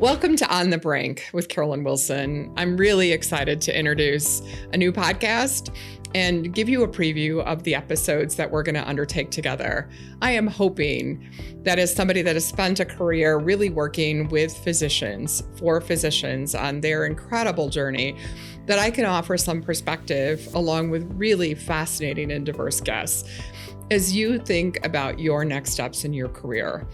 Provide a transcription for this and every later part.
Welcome to On the Brink with Carolyn Wilson. I'm really excited to introduce a new podcast and give you a preview of the episodes that we're going to undertake together. I am hoping that as somebody that has spent a career really working with physicians, for physicians on their incredible journey, that I can offer some perspective along with really fascinating and diverse guests as you think about your next steps in your career.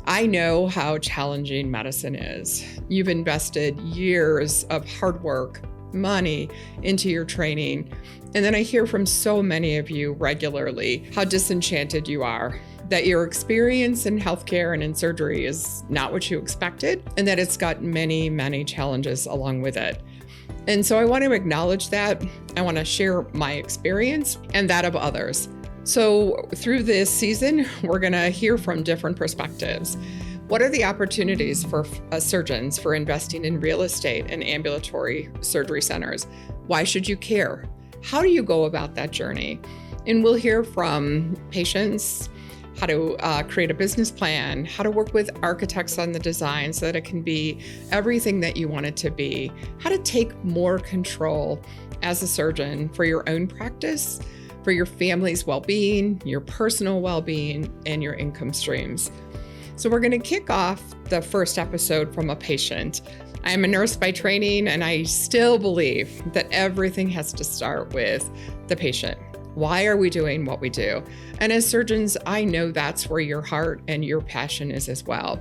I know how challenging medicine is. You've invested years of hard work, money into your training. And then I hear from so many of you regularly how disenchanted you are, that your experience in healthcare and in surgery is not what you expected, and that it's got many, many challenges along with it. And so I want to acknowledge that. I want to share my experience and that of others. So through this season, we're going to hear from different perspectives. What are the opportunities for surgeons for investing in real estate and ambulatory surgery centers? Why should you care? How do you go about that journey? And we'll hear from patients, how to create a business plan, how to work with architects on the design so that it can be everything that you want it to be, how to take more control as a surgeon for your own practice, for your family's well-being, your personal well-being, and your income streams. So we're going to kick off the first episode from a patient. I am a nurse by training, and I still believe that everything has to start with the patient. Why are we doing what we do? And as surgeons, I know that's where your heart and your passion is as well.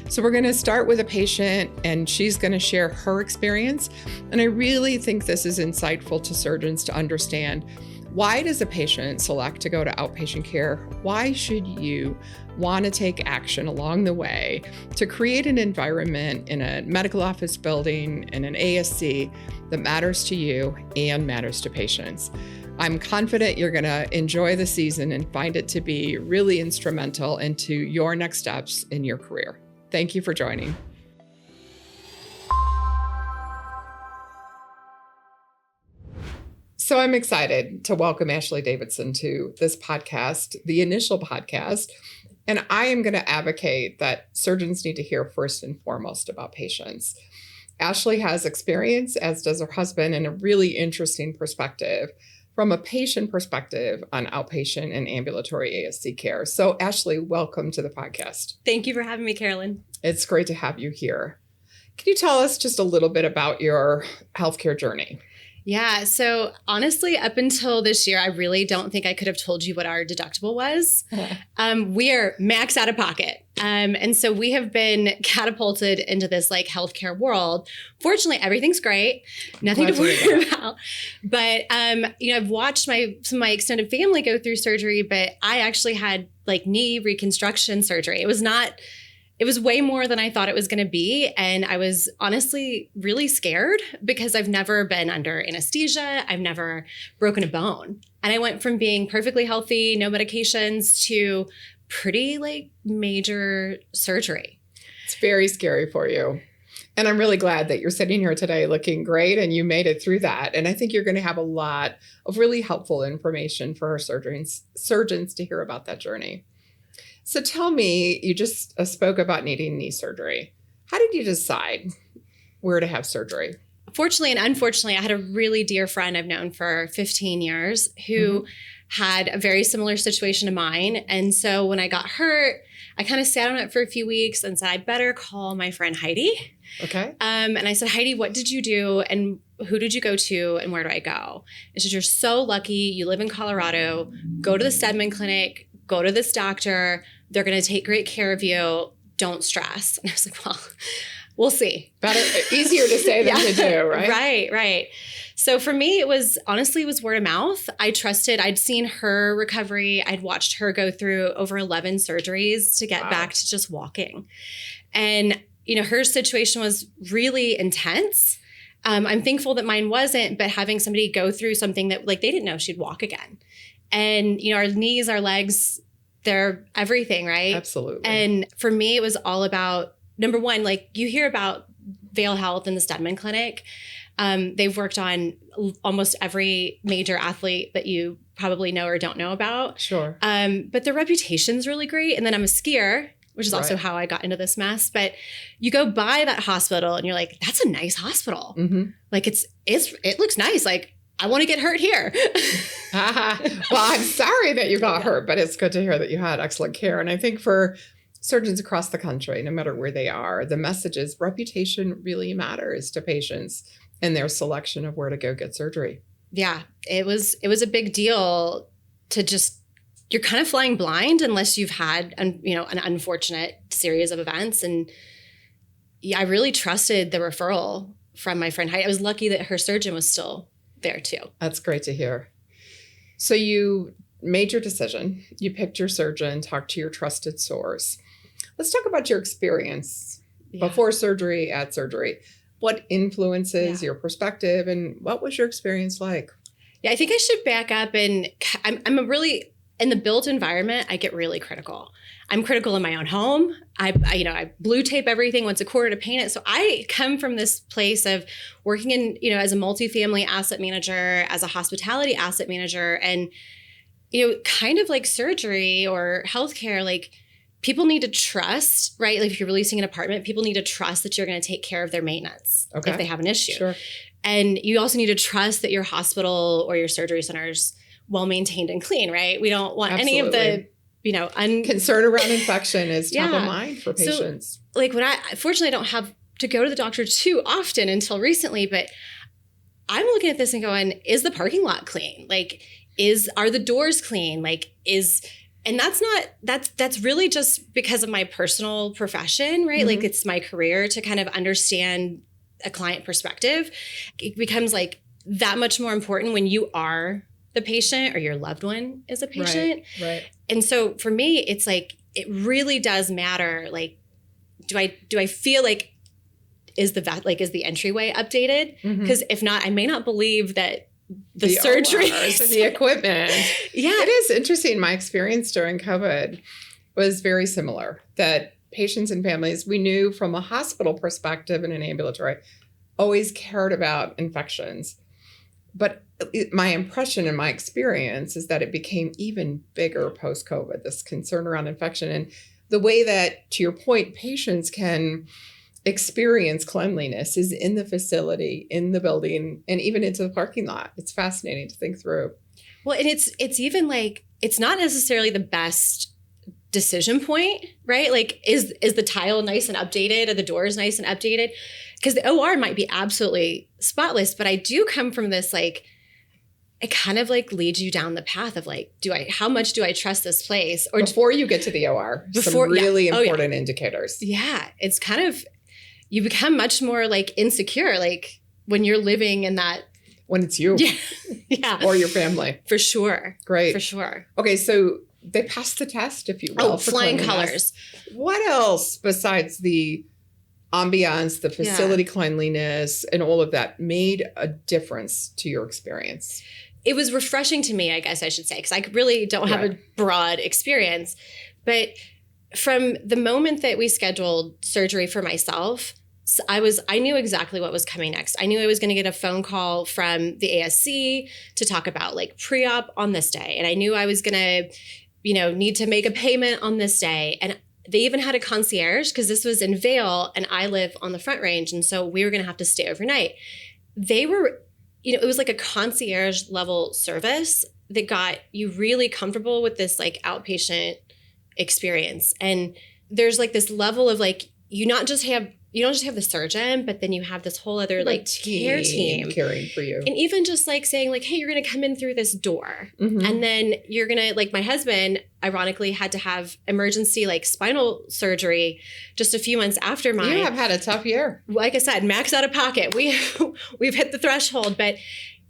So we're going to start with a patient, and she's going to share her experience. And I really think this is insightful to surgeons to understand, why does a patient select to go to outpatient care? Why should you want to take action along the way to create an environment in a medical office building, in an ASC that matters to you and matters to patients? I'm confident you're going to enjoy the season and find it to be really instrumental into your next steps in your career. Thank you for joining. So I'm excited to welcome Ashley Davidson to this podcast, the initial podcast. And I am going to advocate that surgeons need to hear first and foremost about patients. Ashley has experience, as does her husband, and a really interesting perspective from a patient perspective on outpatient and ambulatory ASC care. So Ashley, welcome to the podcast. Thank you for having me, Carolyn. It's great to have you here. Can you tell us just a little bit about your healthcare journey? Yeah. So honestly, up until this year, I really don't think I could have told you what our deductible was. We are max out of pocket. And so we have been catapulted into this like healthcare world. Fortunately, everything's great. Nothing to worry about. But, I've watched some of my extended family go through surgery, but I actually had like knee reconstruction surgery. It was way more than I thought it was going to be. And I was honestly really scared because I've never been under anesthesia. I've never broken a bone. And I went from being perfectly healthy, no medications, to pretty like major surgery. It's very scary for you. And I'm really glad that you're sitting here today looking great and you made it through that. And I think you're going to have a lot of really helpful information for our surgeons to hear about that journey. So tell me, you just spoke about needing knee surgery. How did you decide where to have surgery? Fortunately and unfortunately, I had a really dear friend I've known for 15 years who had a very similar situation to mine. And so when I got hurt, I kind of sat on it for a few weeks and said, I better call my friend Heidi. Okay. And I said, Heidi, what did you do? And who did you go to? And where do I go? And she said, you're so lucky. You live in Colorado. Go to the Stedman Clinic. Go to this doctor. They're going to take great care of you. Don't stress. And I was like, well, we'll see. Better, easier to say than to do, right? Right. So for me, it was word of mouth. I trusted. I'd seen her recovery. I'd watched her go through over 11 surgeries to get back to just walking. And, her situation was really intense. I'm thankful that mine wasn't, but having somebody go through something that like they didn't know she'd walk again. And, our knees, our legs, they're everything, right? Absolutely. And for me, it was all about, number one, like you hear about Vail Health and the Stedman Clinic. They've worked on almost every major athlete that you probably know or don't know about. Sure. But their reputation's really great. And then I'm a skier. which is also how I got into this mess. But you go by that hospital and you're like, that's a nice hospital. Mm-hmm. Like it looks nice. Like I want to get hurt here. Well, I'm sorry that you got hurt, but it's good to hear that you had excellent care. And I think for surgeons across the country, no matter where they are, the message is reputation really matters to patients and their selection of where to go get surgery. Yeah, it was a big deal to just, you're kind of flying blind unless you've had, an unfortunate series of events. And yeah, I really trusted the referral from my friend Heidi. I was lucky that her surgeon was still there too. That's great to hear. So you made your decision. You picked your surgeon, talked to your trusted source. Let's talk about your experience before surgery, at surgery. What influences your perspective and what was your experience like? Yeah, I think I should back up, and I'm a really, in the built environment, I get really critical. I'm critical in my own home. I blue tape everything once a quarter to paint it. So I come from this place of working in, as a multifamily asset manager, as a hospitality asset manager, and, kind of like surgery or healthcare, like people need to trust, right? Like if you're releasing an apartment, people need to trust that you're going to take care of their maintenance if they have an issue. Sure. And you also need to trust that your hospital or your surgery center is well maintained and clean, right? We don't want any of the, concern around infection is top of mind for patients. So, like fortunately, I don't have to go to the doctor too often until recently, but I'm looking at this and going, is the parking lot clean? Like, are the doors clean? Like, and that's really just because of my personal profession, right? Mm-hmm. Like it's my career to kind of understand a client perspective. It becomes like that much more important when you are the patient or your loved one is a patient. Right. And so for me, it's like, it really does matter. Like, do I feel like, is the entryway updated? Because if not, I may not believe that the surgery and the equipment. Yeah. It is interesting. My experience during COVID was very similar, that patients and families, we knew from a hospital perspective and an ambulatory, always cared about infections. But my impression and my experience is that it became even bigger post-COVID, this concern around infection. And the way that, to your point, patients can experience cleanliness is in the facility, in the building, and even into the parking lot. It's fascinating to think through. Well, and it's even like, it's not necessarily the best decision point, right? Like, is the tile nice and updated? Are the doors nice and updated? Because the OR might be absolutely spotless, but I do come from this, like, it kind of like leads you down the path of like, how much do I trust this place? Or before you get to the OR, some really important indicators. Yeah. It's kind of, you become much more like insecure, like when you're living in that. When it's you. Yeah. Or your family. For sure. Great. For sure. Okay. So they passed the test, if you will. Oh, flying colors. What else besides the ambiance, the facility cleanliness, and all of that made a difference to your experience? It was refreshing to me, I guess I should say, because I really don't have a broad experience. But from the moment that we scheduled surgery for myself, I knew exactly what was coming next. I knew I was going to get a phone call from the ASC to talk about like pre-op on this day. And I knew I was going to, need to make a payment on this day. And they even had a concierge because this was in Vail and I live on the Front Range. And so we were going to have to stay overnight. They were, it was like a concierge level service that got you really comfortable with this like outpatient experience. And there's like this level of like, you don't just have the surgeon, but then you have this whole other like care team caring for you. And even just like saying like, hey, you're going to come in through this door. Mm-hmm. And then you're going to, like, my husband ironically had to have emergency like spinal surgery just a few months after mine. You have had a tough year. Like I said, max out of pocket. We've hit the threshold, but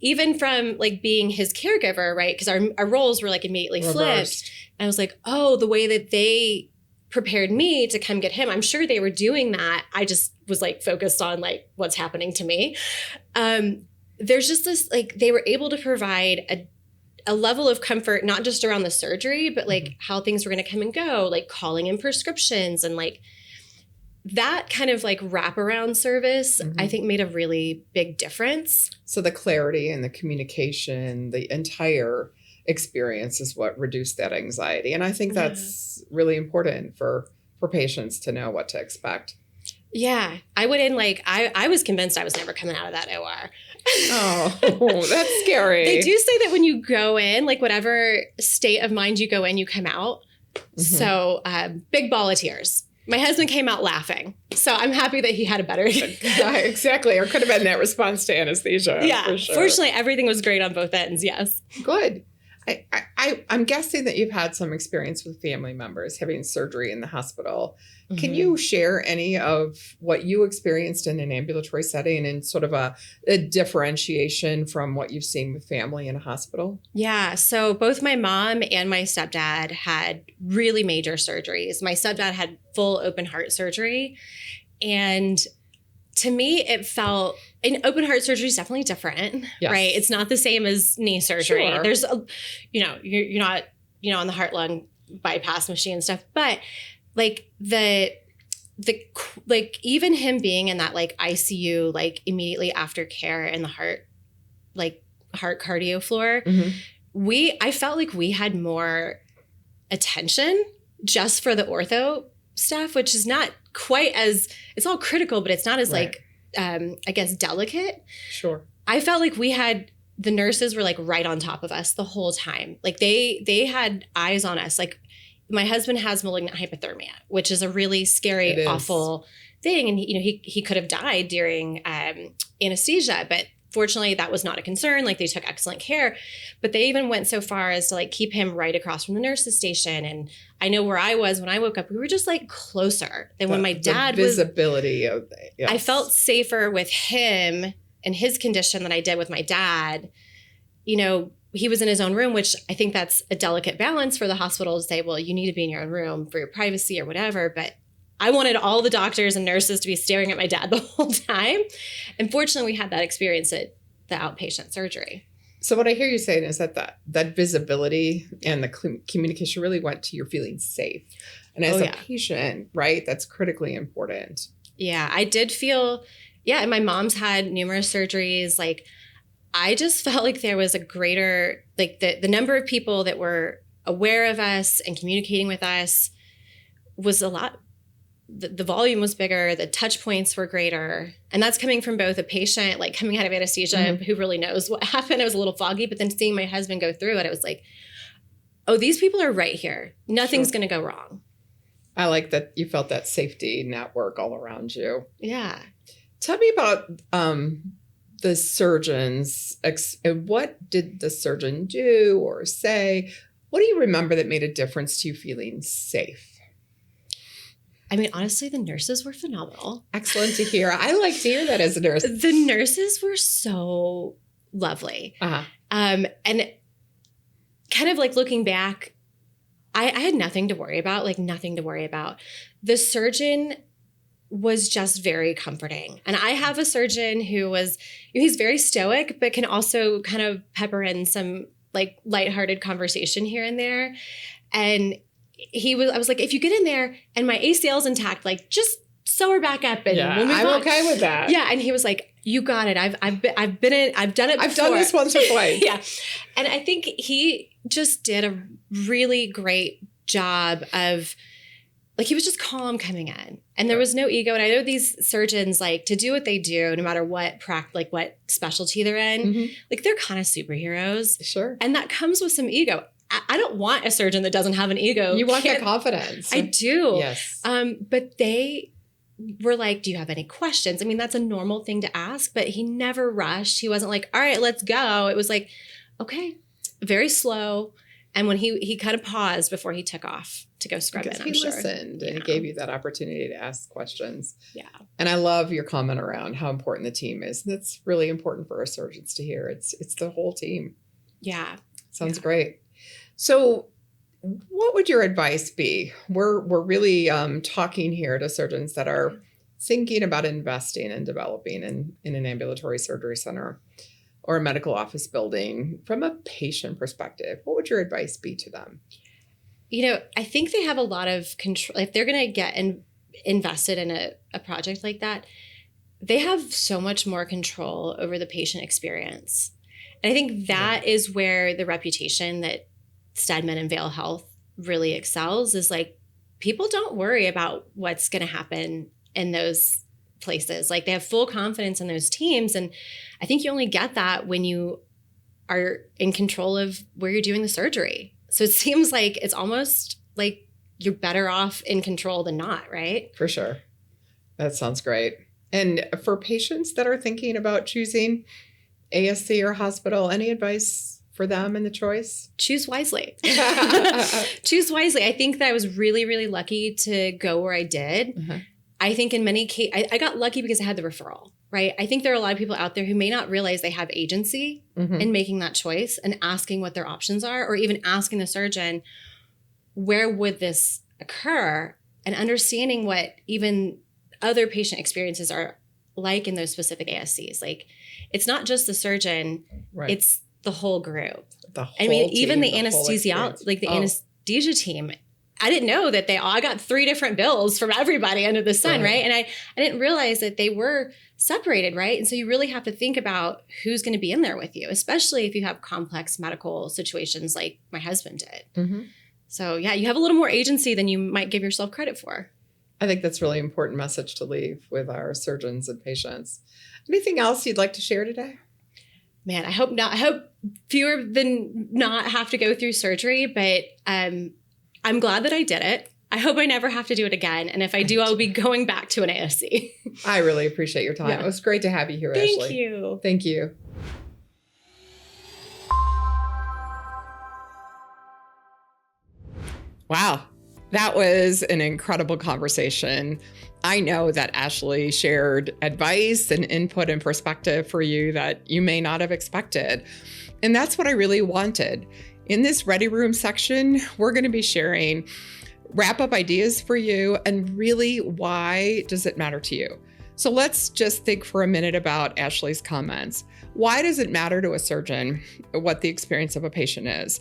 even from like being his caregiver, right? Because our roles were like immediately flipped. And I was like, oh, the way that they prepared me to come get him, I'm sure they were doing that. I just was like focused on like what's happening to me. There's just this, like, they were able to provide a level of comfort, not just around the surgery, but like how things were going to come and go, like calling in prescriptions and like that kind of like wraparound service, I think made a really big difference. So the clarity and the communication, the entire experience is what reduced that anxiety. And I think that's really important for for patients to know what to expect. Yeah. I went in like, I was convinced I was never coming out of that OR. Oh, that's scary. They do say that when you go in, like whatever state of mind you go in, you come out. Mm-hmm. So big ball of tears. My husband came out laughing. So I'm happy that he had a better. Exactly. Or could have been that response to anesthesia. Yeah. For sure. Fortunately, everything was great on both ends. Yes. Good. I'm guessing that you've had some experience with family members having surgery in the hospital. Mm-hmm. Can you share any of what you experienced in an ambulatory setting and sort of a differentiation from what you've seen with family in a hospital? Yeah. So both my mom and my stepdad had really major surgeries. My stepdad had full open heart surgery. And to me, it felt, and open heart surgery is definitely different, yes. Right? It's not the same as knee surgery. Sure. There's, you're not, on the heart lung bypass machine and stuff, but like like even him being in that like ICU, like immediately after care in the heart cardio floor, mm-hmm. I felt like we had more attention just for the ortho stuff, which is not quite as, it's all critical, but it's not as right. I guess delicate. Sure. I felt like the nurses were like right on top of us the whole time. Like they had eyes on us. Like my husband has malignant hypothermia, which is a really scary, awful thing. And he could have died during anesthesia, but fortunately that was not a concern. Like they took excellent care, but they even went so far as to like keep him right across from the nurse's station. And I know where I was when I woke up, we were just like closer than when my dad was. Visibility of it. Yes. I felt safer with him and his condition than I did with my dad. He was in his own room, which I think that's a delicate balance for the hospital to say, well, you need to be in your own room for your privacy or whatever. But I wanted all the doctors and nurses to be staring at my dad the whole time. And fortunately, we had that experience at the outpatient surgery. So what I hear you saying is that visibility and the communication really went to your feeling safe. And as a patient, right, that's critically important. Yeah, I did feel, and my mom's had numerous surgeries. Like, I just felt like there was a greater, like the number of people that were aware of us and communicating with us was a lot. The volume was bigger, the touch points were greater. And that's coming from both a patient, like coming out of anesthesia, mm-hmm. who really knows what happened. It was a little foggy, but then seeing my husband go through it, it was like, oh, these people are right here. Nothing's going to go wrong. I like that you felt that safety network all around you. Yeah. Tell me about the surgeons. What did the surgeon do or say? What do you remember that made a difference to you feeling safe? I mean, honestly, the nurses were phenomenal. Excellent to hear. I like to hear that as a nurse. The nurses were so lovely. Uh-huh. And kind of like looking back, I had nothing to worry about, The surgeon was just very comforting. And I have a surgeon who he's very stoic, but can also kind of pepper in some like lighthearted conversation here and there. And I was like, if you get in there and my ACL's intact, like just sew her back up and we'll move on. I'm okay with that. Yeah. And he was like, you got it. I've done it before. I've done this once or twice. Yeah. And I think he just did a really great job of, like, he was just calm coming in and there was no ego. And I know these surgeons, like, to do what they do, no matter what what specialty they're in, mm-hmm. like they're kind of superheroes. Sure. And that comes with some ego. I don't want a surgeon that doesn't have an ego. You want that confidence. I do. Yes. But they were like, do you have any questions? I mean, that's a normal thing to ask, but he never rushed. He wasn't like, all right, let's go. It was like, okay, very slow. And when he kind of paused before he took off to go scrub in, I'm sure. He listened and gave you that opportunity to ask questions. Yeah. And I love your comment around how important the team is. That's really important for our surgeons to hear. It's the whole team. Yeah. Sounds great. So what would your advice be? We're really talking here to surgeons that are thinking about investing and developing in an ambulatory surgery center or a medical office building from a patient perspective. What would your advice be to them? I think they have a lot of control. If they're going to get invested in a project like that, they have so much more control over the patient experience. And I think that is where the reputation that Stedman and Vail Health really excels is like people don't worry about what's going to happen in those places. Like they have full confidence in those teams. And I think you only get that when you are in control of where you're doing the surgery. So it seems like it's almost like you're better off in control than not, right? For sure. That sounds great. And for patients that are thinking about choosing ASC or hospital, any advice for them in the choice? Choose wisely. Choose wisely. I think that I was really, really lucky to go where I did. Uh-huh. I think in many cases, I got lucky because I had the referral, right? I think there are a lot of people out there who may not realize they have agency in making that choice and asking what their options are, or even asking the surgeon, where would this occur? And understanding what even other patient experiences are like in those specific ASCs. Like, it's not just the surgeon, Right. It's the whole group. The whole Even team, the anesthesiologist, like the anesthesia team, I didn't know that I got 3 different bills from everybody under the sun, right? And I didn't realize that they were separated, right? And so you really have to think about who's going to be in there with you, especially if you have complex medical situations like my husband did. Mm-hmm. So yeah, you have a little more agency than you might give yourself credit for. I think that's a really important message to leave with our surgeons and patients. Anything else you'd like to share today? Man, I hope not. I hope fewer than not have to go through surgery, but I'm glad that I did it. I hope I never have to do it again. And if I do, I'll be going back to an ASC. I really appreciate your time. Yeah. It was great to have you here, Ashley. Thank you. Thank you. Wow. That was an incredible conversation. I know that Ashley shared advice and input and perspective for you that you may not have expected. And that's what I really wanted. In this Ready Room section, we're going to be sharing wrap-up ideas for you and really why does it matter to you? So let's just think for a minute about Ashley's comments. Why does it matter to a surgeon what the experience of a patient is?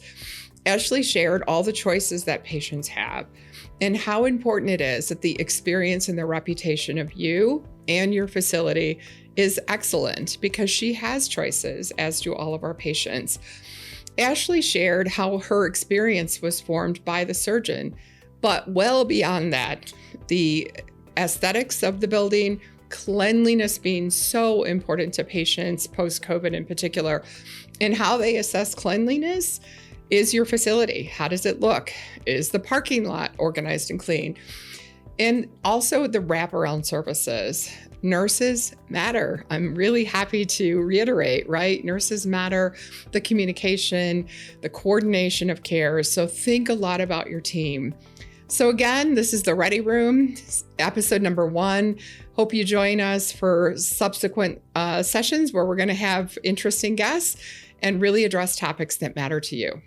Ashley shared all the choices that patients have and how important it is that the experience and the reputation of you and your facility is excellent because she has choices, as do all of our patients. Ashley shared how her experience was formed by the surgeon, but well beyond that, the aesthetics of the building, cleanliness being so important to patients post-COVID in particular, and how they assess cleanliness. Is your facility? How does it look? Is the parking lot organized and clean? And also the wraparound services. Nurses matter. I'm really happy to reiterate, right? Nurses matter, the communication, the coordination of care. So think a lot about your team. So again, this is the Ready Room, episode number 1. Hope you join us for subsequent sessions where we're going to have interesting guests and really address topics that matter to you.